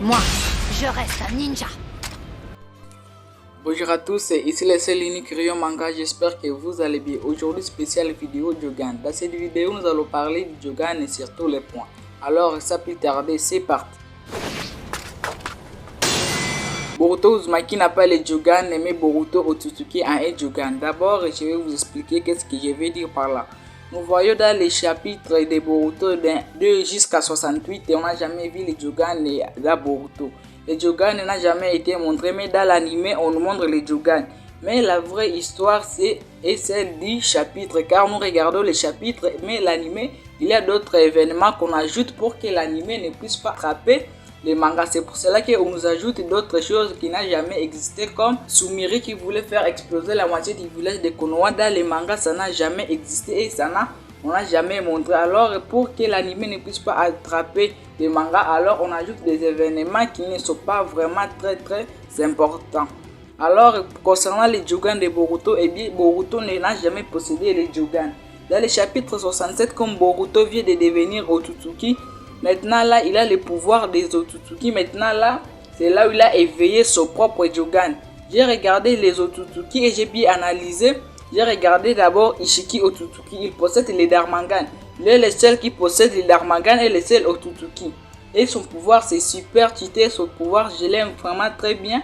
Moi, je reste un ninja. Bonjour à tous, ici le seul unique Ryo Manga, j'espère que vous allez bien. Aujourd'hui, spéciale vidéo Jogan. Dans cette vidéo, nous allons parler du Jogan et sur tous les points. Alors, sans plus tarder, c'est parti. Boruto Uzumaki n'a pas le Jogan, mais Boruto Otsutsuki a un Jogan. D'abord, je vais vous expliquer qu'est-ce que je vais dire par là. Nous voyons dans les chapitres de Boruto 2 jusqu'à 68 et on n'a jamais vu le Jogan de Boruto. Le Jogan n'a jamais été montré, mais dans l'anime on nous montre le Jogan. Mais la vraie histoire est celle du chapitre, car nous regardons les chapitres, mais l'anime, il y a d'autres événements qu'on ajoute pour que l'anime ne puisse pas attraper les mangas. C'est pour cela qu'on nous ajoute d'autres choses qui n'ont jamais existé, comme Sumire qui voulait faire exploser la moitié du village de Konoha. Dans les mangas, ça n'a jamais existé et on n'a jamais montré. Alors pour que l'anime ne puisse pas attraper les mangas, alors on ajoute des événements qui ne sont pas vraiment très importants. Alors concernant les Jogan de Boruto, eh bien Boruto n'a jamais possédé les Jogan. Dans le chapitre 67, comme Boruto vient de devenir Otsutsuki, maintenant là il a le pouvoir des Otsutsuki. Maintenant là c'est là où il a éveillé son propre Jogan. J'ai regardé les Otsutsuki et j'ai bien analysé. J'ai regardé d'abord Ishiki Otsutsuki, il possède les Darmangan. Il est le seul qui possède les Darmangan et le seul Otsutsuki. Et son pouvoir c'est super cheaté, son pouvoir je l'aime vraiment très bien.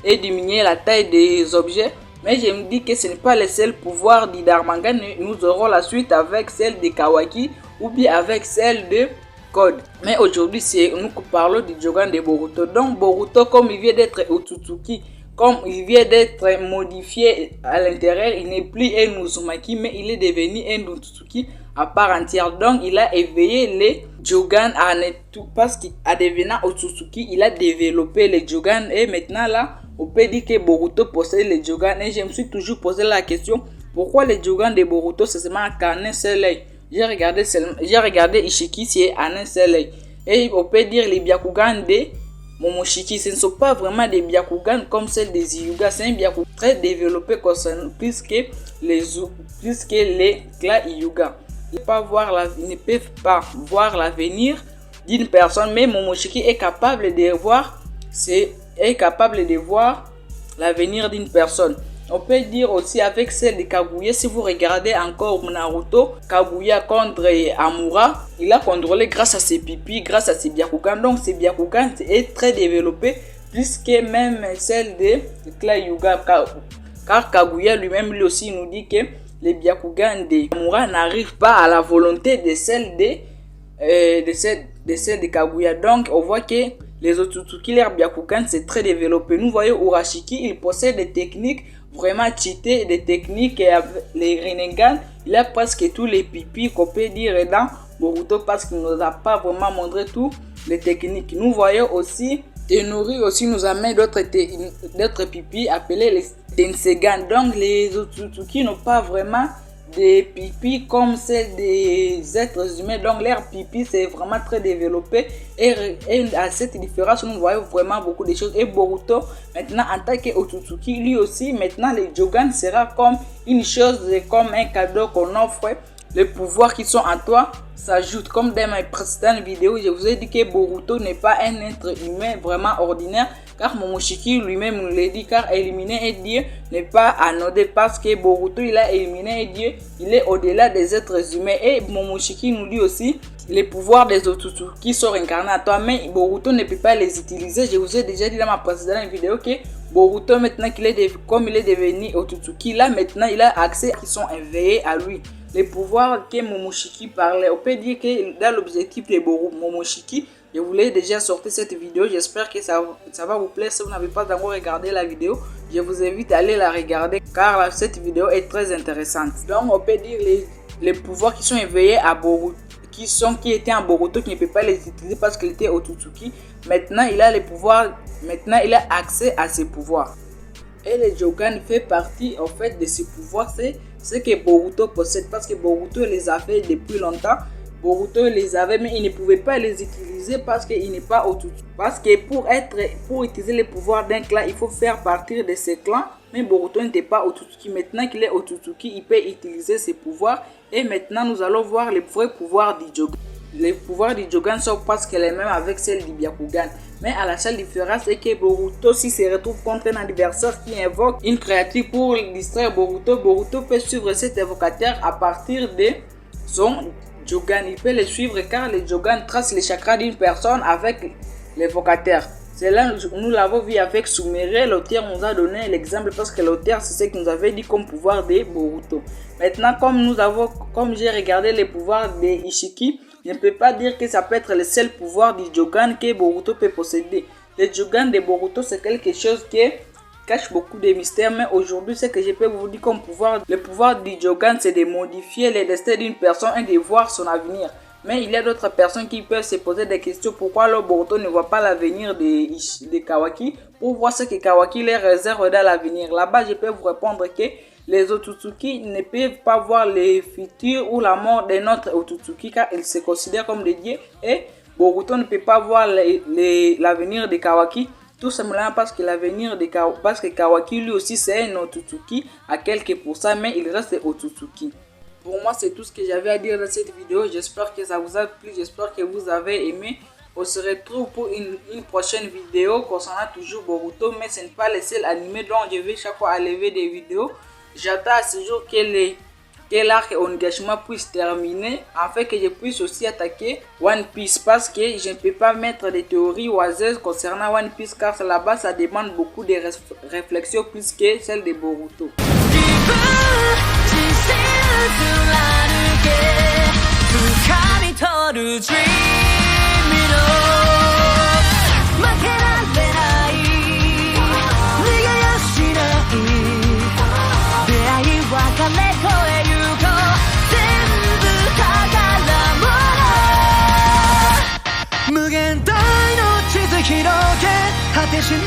Et diminuer la taille des objets. Mais je me dis que ce n'est pas le seul pouvoir du Darmangan. Nous aurons la suite avec celle de Kawaki ou bien avec celle de Code. Mais aujourd'hui nous parlons du Jogan de Boruto. Donc Boruto, comme il vient d'être Otsutsuki, comme il vient d'être modifié à l'intérieur, il n'est plus un Uzumaki, mais il est devenu un Otsutsuki à part entière. Donc il a éveillé les Jogan parce qu'à devenant Otsutsuki, il a développé les Jogan. Et maintenant là, on peut dire que Boruto possède les Jogan. Et je me suis toujours posé la question, pourquoi les Jogan de Boruto c'est seulement qu'en un seul œil? J'ai regardé Ishiki, c'est en un seul œil. Et on peut dire les Byakugan de Momoshiki, ce ne sont pas vraiment des Byakugan comme celles des Hyuga. C'est un Byakugan très développé plus que les clans Hyuga. Ils ne peuvent pas voir l'avenir d'une personne, mais Momoshiki est capable de voir l'avenir d'une personne. On peut dire aussi avec celle de Kaguya, si vous regardez encore Naruto, Kaguya contre Amura, il a contrôlé grâce à ses pipis, grâce à ses Byakugan. Donc ces Byakugan est très développé, plus que même celle de clan Hyuga. Car Kaguya lui-même lui aussi nous dit que les Byakugan de Amura n'arrivent pas à la volonté de celle de Kaguya. Donc on voit que les Otsutsuki, leur Byakugan, c'est très développé. Nous voyons Urashiki, il possède des techniques vraiment cheatées, des techniques et les Rinnegan. Il a presque tous les pipis qu'on peut dire dans Boruto parce qu'il ne nous a pas vraiment montré toutes les techniques. Nous voyons aussi, Tenori aussi nous amène d'autres pipis appelés les Tensegan. Donc les Otsutsuki n'ont pas vraiment des pipis comme celles des êtres humains, donc leur pipi c'est vraiment très développé et à cette différence nous voyons vraiment beaucoup de choses. Et Boruto maintenant en tant que Otsutsuki, lui aussi maintenant les Jogan sera comme une chose, comme un cadeau qu'on offre. Les pouvoirs qui sont en toi s'ajoutent. Comme dans mes précédentes vidéos, je vous ai dit que Boruto n'est pas un être humain vraiment ordinaire, car Momoshiki lui-même nous l'a dit, car éliminer un dieu n'est pas anodin, parce que Boruto il a éliminé un dieu, il est au-delà des êtres humains. Et Momoshiki nous dit aussi les pouvoirs des Otsutsuki sont incarnés à toi, mais Boruto ne peut pas les utiliser. Je vous ai déjà dit dans ma précédente vidéo que Boruto maintenant comme il est devenu Otsutsuki, là maintenant il a accès qui sont éveillés à lui. Les pouvoirs que Momoshiki parlait, on peut dire que dans l'objectif de Momoshiki, je voulais déjà sortir cette vidéo. J'espère que ça va vous plaire. Si vous n'avez pas encore regardé la vidéo, je vous invite à aller la regarder car cette vidéo est très intéressante. Donc on peut dire les pouvoirs qui sont éveillés à Boruto, qui étaient en Boruto, qui ne peut pas les utiliser parce qu'il était Otsutsuki. Maintenant il a les pouvoirs, maintenant il a accès à ses pouvoirs. Et les Jogan fait partie en fait de ces pouvoirs, c'est ce que Boruto possède, parce que Boruto les avait depuis longtemps. Boruto les avait, mais il ne pouvait pas les utiliser parce qu'il n'est pas Otsutsuki. Parce que pour utiliser les pouvoirs d'un clan, il faut faire partir de ce clan. Mais Boruto n'était pas Otsutsuki. Maintenant qu'il est Otsutsuki, il peut utiliser ses pouvoirs. Et maintenant, nous allons voir les vrais pouvoirs du Jogan. les pouvoirs du Jogan sont presque les mêmes avec celles du Byakugan. Mais à la seule différence est que Boruto, s'il se retrouve contre un adversaire qui invoque une créature pour distraire Boruto, Boruto peut suivre cet évocateur à partir de son Jogan. Il peut le suivre car le Jogan trace les chakras d'une personne avec l'évocateur. C'est là nous l'avons vu avec Sumire. L'auteur nous a donné l'exemple parce que l'auteur c'est ce qu'il nous avait dit comme pouvoir de Boruto. Maintenant comme j'ai regardé les pouvoirs de Ishiki, je ne peux pas dire que ça peut être le seul pouvoir du Jogan que Boruto peut posséder. Le Jogan de Boruto c'est quelque chose qui cache beaucoup de mystères, mais aujourd'hui ce que je peux vous dire comme pouvoir, le pouvoir du Jogan c'est de modifier le destin d'une personne et de voir son avenir. Mais il y a d'autres personnes qui peuvent se poser des questions. Pourquoi le Boruto ne voit pas l'avenir de Kawaki pour voir ce que Kawaki les réserve dans l'avenir. Là-bas, je peux vous répondre que les Otsutsuki ne peuvent pas voir le futur ou la mort de notre Otsutsuki car ils se considèrent comme des dieux. Et Boruto ne peut pas voir l'avenir de Kawaki. Tout simplement parce que Kawaki lui aussi c'est un Otsutsuki à quelques pourcents, mais il reste Otsutsuki. Pour moi, c'est tout ce que j'avais à dire dans cette vidéo. J'espère que ça vous a plu. J'espère que vous avez aimé. On se retrouve pour une prochaine vidéo concernant toujours Boruto. Mais ce n'est pas le seul animé dont je vais chaque fois à lever des vidéos. J'attends à ce jour que l'arc Onigashima puisse terminer. Afin que je puisse aussi attaquer One Piece. Parce que je ne peux pas mettre des théories oiseuses concernant One Piece. Car là-bas, ça demande beaucoup de réflexions plus que celle de Boruto.無限大の地図広げ果てしない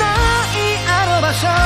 あの場所